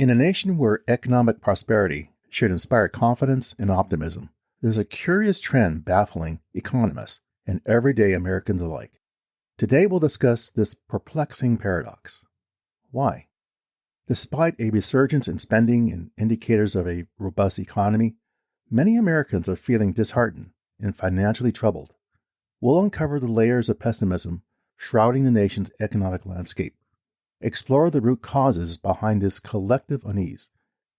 In a nation where economic prosperity should inspire confidence and optimism, there's a curious trend baffling economists and everyday Americans alike. Today we'll discuss this perplexing paradox. Why? Despite a resurgence in spending and indicators of a robust economy, many Americans are feeling disheartened and financially troubled. We'll uncover the layers of pessimism shrouding the nation's economic landscape, explore the root causes behind this collective unease,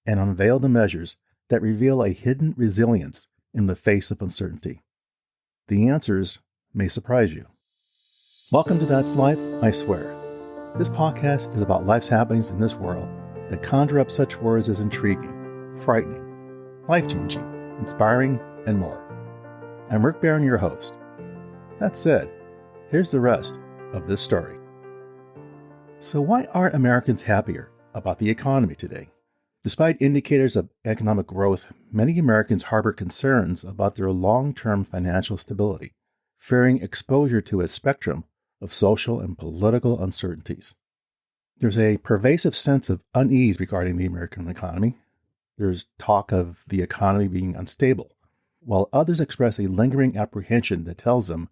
and unveil the measures that reveal a hidden resilience in the face of uncertainty. The answers may surprise you. Welcome to That's Life, I Swear. This podcast is about life's happenings in this world that conjure up such words as intriguing, frightening, life-changing, inspiring, and more. I'm Rick Barron, your host. That said, here's the rest of this story. So why aren't Americans happier about the economy today? Despite indicators of economic growth, many Americans harbor concerns about their long-term financial stability, fearing exposure to a spectrum of social and political uncertainties. There's a pervasive sense of unease regarding the American economy. There's talk of the economy being unstable, while others express a lingering apprehension that tells them,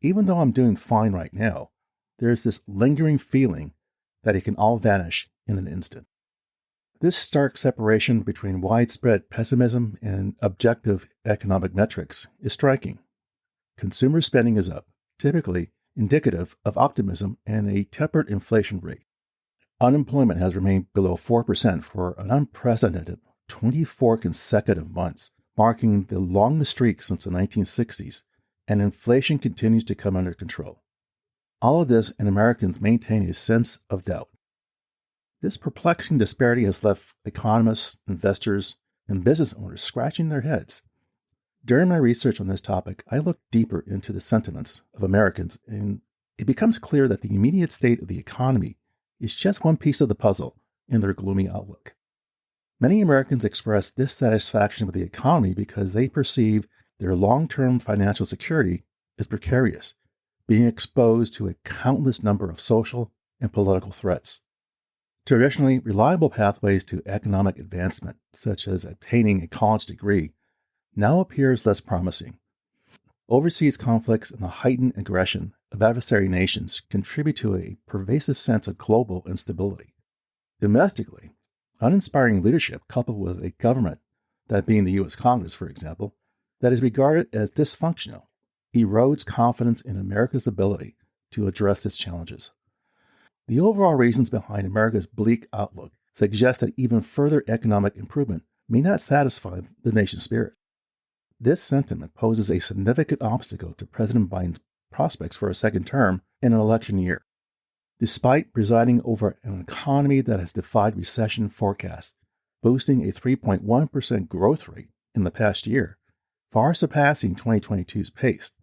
even though I'm doing fine right now, there's this lingering feeling that it can all vanish in an instant. This stark separation between widespread pessimism and objective economic metrics is striking. Consumer spending is up, typically indicative of optimism and a tempered inflation rate. Unemployment has remained below 4% for an unprecedented 24 consecutive months, marking the longest streak since the 1960s, and inflation continues to come under control. All of this, and Americans maintain a sense of doubt. This perplexing disparity has left economists, investors, and business owners scratching their heads. During my research on this topic, I looked deeper into the sentiments of Americans, and it becomes clear that the immediate state of the economy is just one piece of the puzzle in their gloomy outlook. Many Americans express dissatisfaction with the economy because they perceive their long-term financial security as precarious, being exposed to a countless number of social and political threats. Traditionally, reliable pathways to economic advancement, such as obtaining a college degree, now appears less promising. Overseas conflicts and the heightened aggression of adversary nations contribute to a pervasive sense of global instability. Domestically, uninspiring leadership coupled with a government, that being the U.S. Congress, for example, that is regarded as dysfunctional, erodes confidence in America's ability to address its challenges. The overall reasons behind America's bleak outlook suggest that even further economic improvement may not satisfy the nation's spirit. This sentiment poses a significant obstacle to President Biden's prospects for a second term in an election year. Despite presiding over an economy that has defied recession forecasts, boasting a 3.1% growth rate in the past year, far surpassing 2022's pace,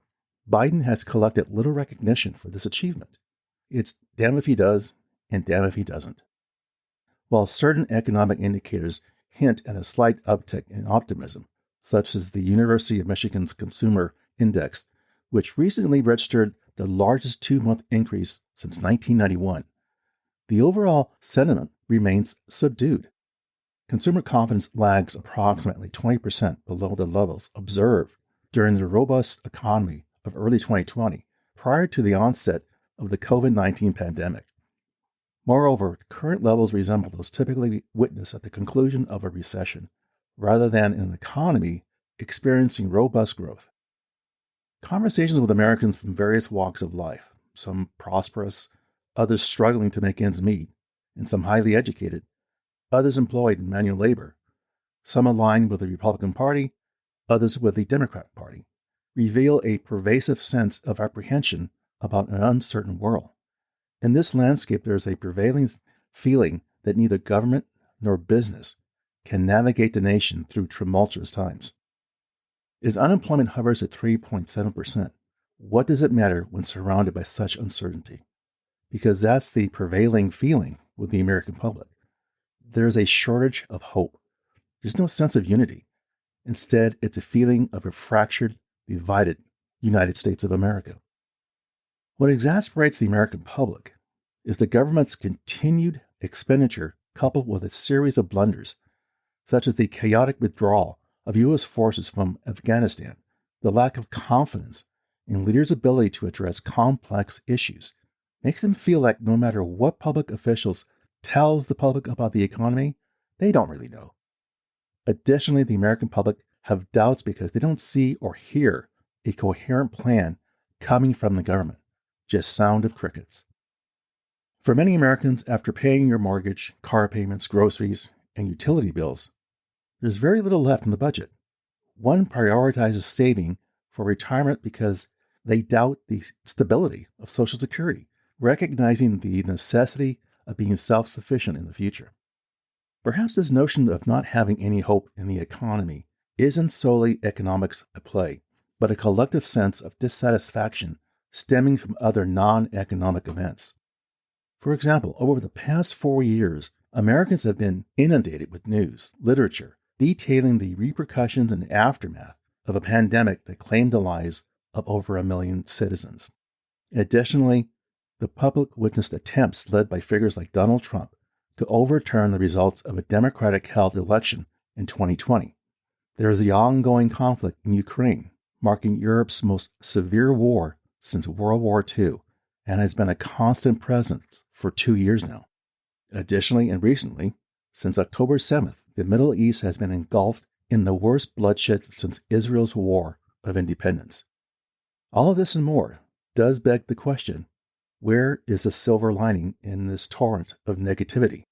Biden has collected little recognition for this achievement. It's damn if he does, and damn if he doesn't. While certain economic indicators hint at a slight uptick in optimism, such as the University of Michigan's Consumer Index, which recently registered the largest two-month increase since 1991, the overall sentiment remains subdued. Consumer confidence lags approximately 20% below the levels observed during the robust economy of early 2020, prior to the onset of the COVID-19 pandemic. Moreover, current levels resemble those typically witnessed at the conclusion of a recession, rather than an economy experiencing robust growth. Conversations with Americans from various walks of life, some prosperous, others struggling to make ends meet, and some highly educated, others employed in manual labor, some aligned with the Republican Party, others with the Democratic Party, reveal a pervasive sense of apprehension about an uncertain world. In this landscape, there is a prevailing feeling that neither government nor business can navigate the nation through tumultuous times. As unemployment hovers at 3.7%, what does it matter when surrounded by such uncertainty? Because that's the prevailing feeling with the American public. There is a shortage of hope. There's no sense of unity. Instead, it's a feeling of a fractured, divided United States of America. What exasperates the American public is the government's continued expenditure coupled with a series of blunders, such as the chaotic withdrawal of U.S. forces from Afghanistan, the lack of confidence in leaders' ability to address complex issues, makes them feel like no matter what public officials tells the public about the economy, they don't really know. Additionally, the American public have doubts because they don't see or hear a coherent plan coming from the government, just sound of crickets. For many Americans, after paying your mortgage, car payments, groceries, and utility bills, there's very little left in the budget. One prioritizes saving for retirement because they doubt the stability of Social Security, recognizing the necessity of being self-sufficient in the future. Perhaps this notion of not having any hope in the economy isn't solely economics at play, but a collective sense of dissatisfaction stemming from other non-economic events. For example, over the past 4 years, Americans have been inundated with news, literature, detailing the repercussions and aftermath of a pandemic that claimed the lives of over 1 million citizens. Additionally, the public witnessed attempts led by figures like Donald Trump to overturn the results of a Democratic-held election in 2020. There is the ongoing conflict in Ukraine, marking Europe's most severe war since World War II, and has been a constant presence for 2 years now. Additionally, and recently, since October 7th, the Middle East has been engulfed in the worst bloodshed since Israel's War of Independence. All of this and more does beg the question, where is the silver lining in this torrent of negativity?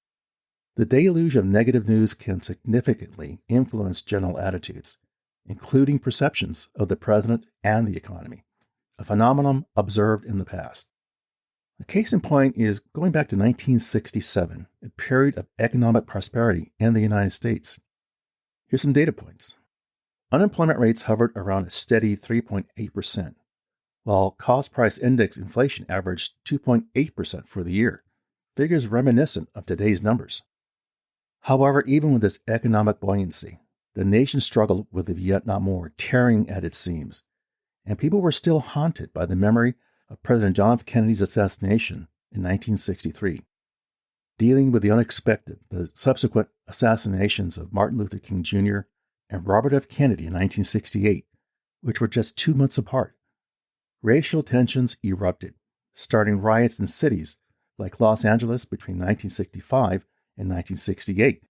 The deluge of negative news can significantly influence general attitudes, including perceptions of the president and the economy, a phenomenon observed in the past. A case in point is going back to 1967, a period of economic prosperity in the United States. Here's some data points. Unemployment rates hovered around a steady 3.8%, while cost price index inflation averaged 2.8% for the year, figures reminiscent of today's numbers. However, even with this economic buoyancy, the nation struggled with the Vietnam War tearing at its seams, and people were still haunted by the memory of President John F. Kennedy's assassination in 1963. Dealing with the unexpected, the subsequent assassinations of Martin Luther King Jr. and Robert F. Kennedy in 1968, which were just 2 months apart, racial tensions erupted, starting riots in cities like Los Angeles between 1965 and 1968.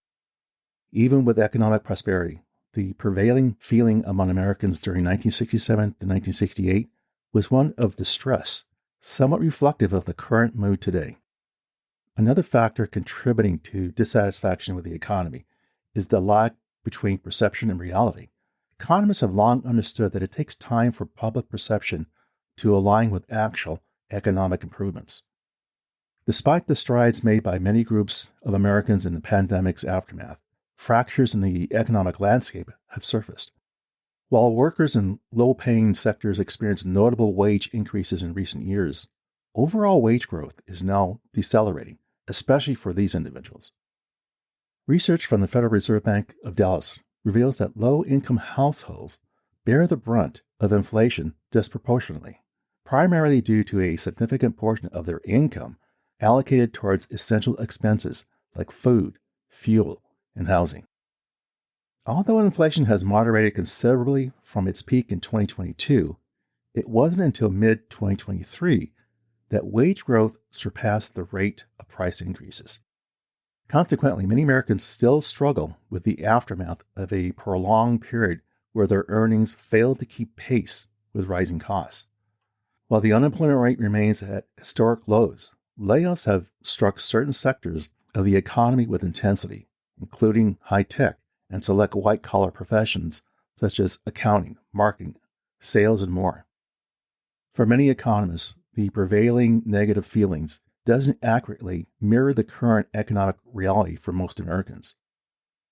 Even with economic prosperity, the prevailing feeling among Americans during 1967 to 1968 was one of distress, somewhat reflective of the current mood today. Another factor contributing to dissatisfaction with the economy is the lag between perception and reality. Economists have long understood that it takes time for public perception to align with actual economic improvements. Despite the strides made by many groups of Americans in the pandemic's aftermath, fractures in the economic landscape have surfaced. While workers in low-paying sectors experienced notable wage increases in recent years, overall wage growth is now decelerating, especially for these individuals. Research from the Federal Reserve Bank of Dallas reveals that low-income households bear the brunt of inflation disproportionately, primarily due to a significant portion of their income allocated towards essential expenses like food, fuel, and housing. Although inflation has moderated considerably from its peak in 2022, it wasn't until mid-2023 that wage growth surpassed the rate of price increases. Consequently, many Americans still struggle with the aftermath of a prolonged period where their earnings failed to keep pace with rising costs. While the unemployment rate remains at historic lows, layoffs have struck certain sectors of the economy with intensity, including high-tech and select white-collar professions such as accounting, marketing, sales, and more. For many economists, the prevailing negative feelings doesn't accurately mirror the current economic reality for most Americans.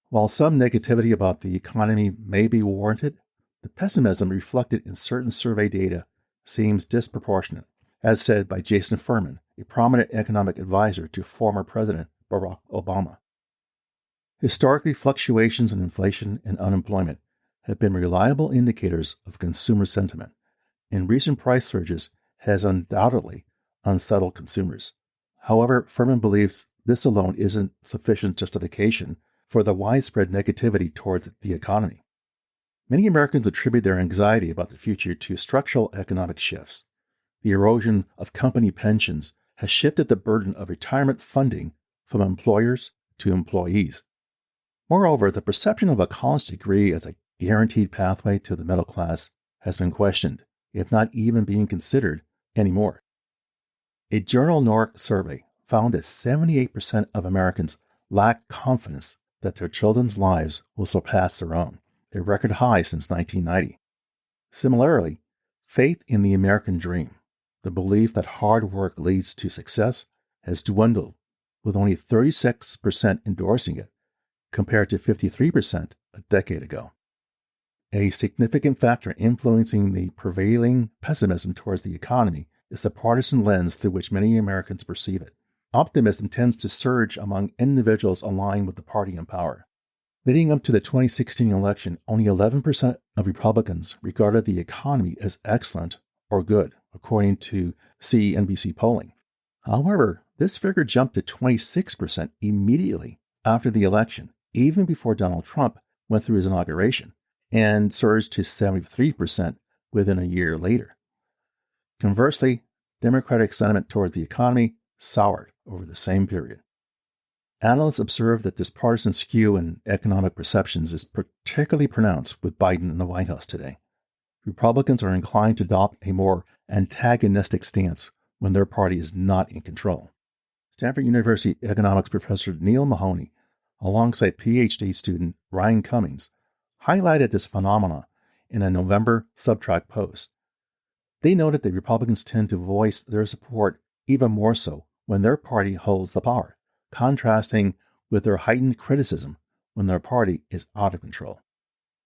While some negativity about the economy may be warranted, the pessimism reflected in certain survey data seems disproportionate, as said by Jason Furman, a prominent economic advisor to former President Barack Obama. Historically, fluctuations in inflation and unemployment have been reliable indicators of consumer sentiment, and recent price surges has undoubtedly unsettled consumers. However, Furman believes this alone isn't sufficient justification for the widespread negativity towards the economy. Many Americans attribute their anxiety about the future to structural economic shifts. The erosion of company pensions has shifted the burden of retirement funding from employers to employees. Moreover, the perception of a college degree as a guaranteed pathway to the middle class has been questioned, if not even being considered anymore. A Journal North survey found that 78% of Americans lack confidence that their children's lives will surpass their own, a record high since 1990. Similarly, faith in the American dream, the belief that hard work leads to success, has dwindled, with only 36% endorsing it, compared to 53% a decade ago. A significant factor influencing the prevailing pessimism towards the economy is the partisan lens through which many Americans perceive it. Optimism tends to surge among individuals aligned with the party in power. Leading up to the 2016 election, only 11% of Republicans regarded the economy as excellent or good, according to CNBC polling. However, this figure jumped to 26% immediately after the election, even before Donald Trump went through his inauguration, and surged to 73% within a year later. Conversely, Democratic sentiment toward the economy soured over the same period. Analysts observe that this partisan skew in economic perceptions is particularly pronounced with Biden in the White House today. Republicans are inclined to adopt a more antagonistic stance when their party is not in control. Stanford University economics professor Neil Mahoney, alongside PhD student Ryan Cummings, highlighted this phenomena in a November Subtract post. They noted that Republicans tend to voice their support even more so when their party holds the power, contrasting with their heightened criticism when their party is out of control.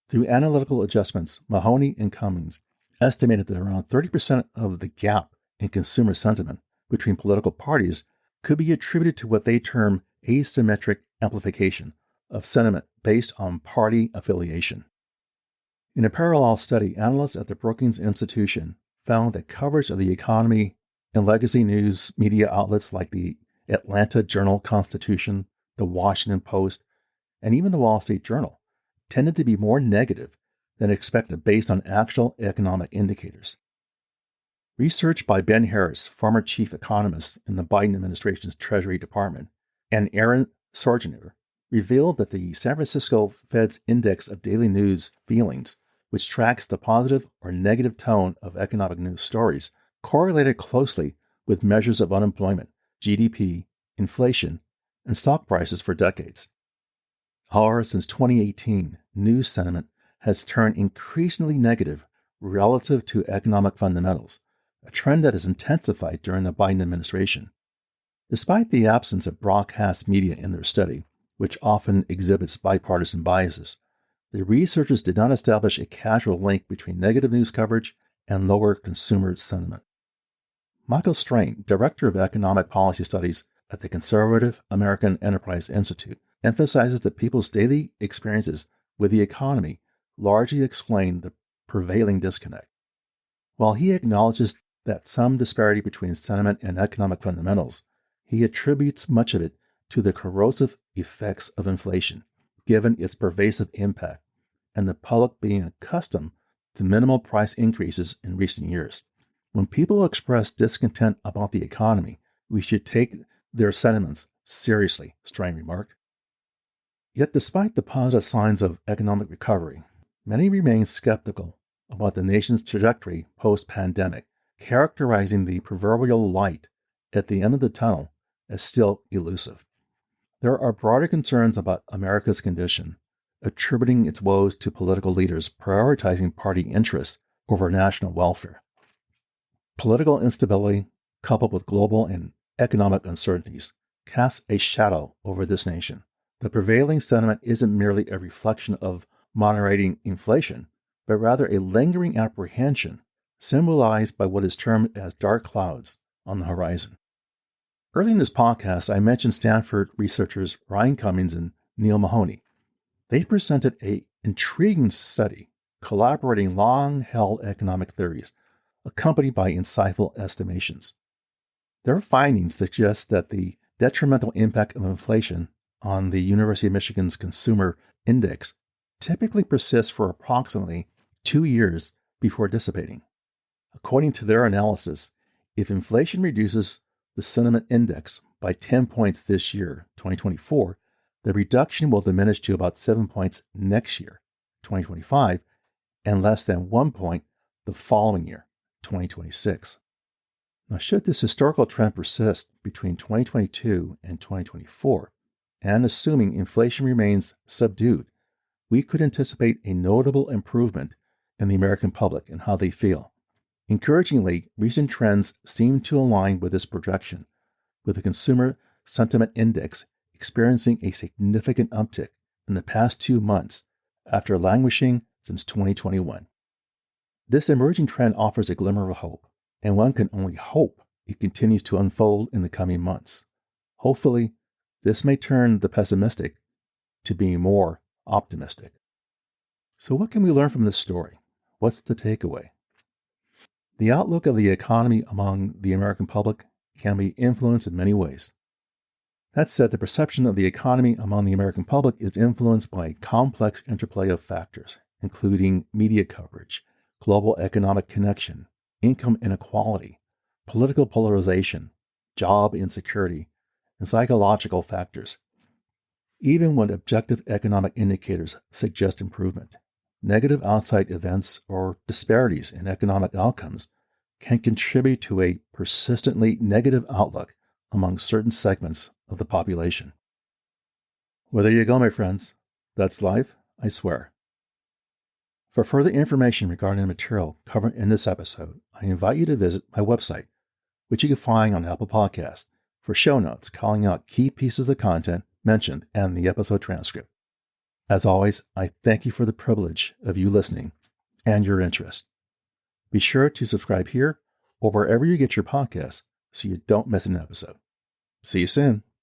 Through analytical adjustments, Mahoney and Cummings estimated that around 30% of the gap in consumer sentiment between political parties could be attributed to what they term asymmetric amplification of sentiment based on party affiliation. In a parallel study, analysts at the Brookings Institution found that coverage of the economy in legacy news media outlets like the Atlanta Journal-Constitution, the Washington Post, and even the Wall Street Journal tended to be more negative than expected based on actual economic indicators. Research by Ben Harris, former chief economist in the Biden administration's Treasury Department, and Aaron Sorginer revealed that the San Francisco Fed's Index of Daily News Feelings, which tracks the positive or negative tone of economic news stories, correlated closely with measures of unemployment, GDP, inflation, and stock prices for decades. However, since 2018, news sentiment has turned increasingly negative relative to economic fundamentals, a trend that has intensified during the Biden administration. Despite the absence of broadcast media in their study, which often exhibits bipartisan biases, the researchers did not establish a causal link between negative news coverage and lower consumer sentiment. Michael Strain, Director of Economic Policy Studies at the Conservative American Enterprise Institute, emphasizes that people's daily experiences with the economy largely explain the prevailing disconnect. While he acknowledges that some disparity between sentiment and economic fundamentals, he attributes much of it to the corrosive effects of inflation, given its pervasive impact, and the public being accustomed to minimal price increases in recent years. When people express discontent about the economy, we should take their sentiments seriously, Strain remarked. Yet despite the positive signs of economic recovery, many remain skeptical about the nation's trajectory post-pandemic, characterizing the proverbial light at the end of the tunnel as still elusive. There are broader concerns about America's condition, attributing its woes to political leaders prioritizing party interests over national welfare. Political instability, coupled with global and economic uncertainties, casts a shadow over this nation. The prevailing sentiment isn't merely a reflection of moderating inflation, but rather a lingering apprehension symbolized by what is termed as dark clouds on the horizon. Early in this podcast, I mentioned Stanford researchers Ryan Cummings and Neil Mahoney. They presented an intriguing study collaborating long-held economic theories, accompanied by insightful estimations. Their findings suggest that the detrimental impact of inflation on the University of Michigan's consumer index typically persists for approximately 2 years before dissipating. According to their analysis, if inflation reduces the sentiment index by 10 points this year, 2024, the reduction will diminish to about 7 points next year, 2025, and less than 1 point the following year, 2026. Now, should this historical trend persist between 2022 and 2024, and assuming inflation remains subdued, we could anticipate a notable improvement in the American public and how they feel. Encouragingly, recent trends seem to align with this projection, with the Consumer Sentiment Index experiencing a significant uptick in the past 2 months after languishing since 2021. This emerging trend offers a glimmer of hope, and one can only hope it continues to unfold in the coming months. Hopefully, this may turn the pessimistic to being more optimistic. So what can we learn from this story? What's the takeaway? The outlook of the economy among the American public can be influenced in many ways. That said, the perception of the economy among the American public is influenced by a complex interplay of factors, including media coverage, global economic connection, income inequality, political polarization, job insecurity, and psychological factors. Even when objective economic indicators suggest improvement, negative outside events or disparities in economic outcomes can contribute to a persistently negative outlook among certain segments of the population. Well, there you go, my friends. That's life, I swear. For further information regarding the material covered in this episode, I invite you to visit my website, which you can find on Apple Podcasts, for show notes calling out key pieces of content mentioned and the episode transcript. As always, I thank you for the privilege of you listening and your interest. Be sure to subscribe here or wherever you get your podcasts so you don't miss an episode. See you soon.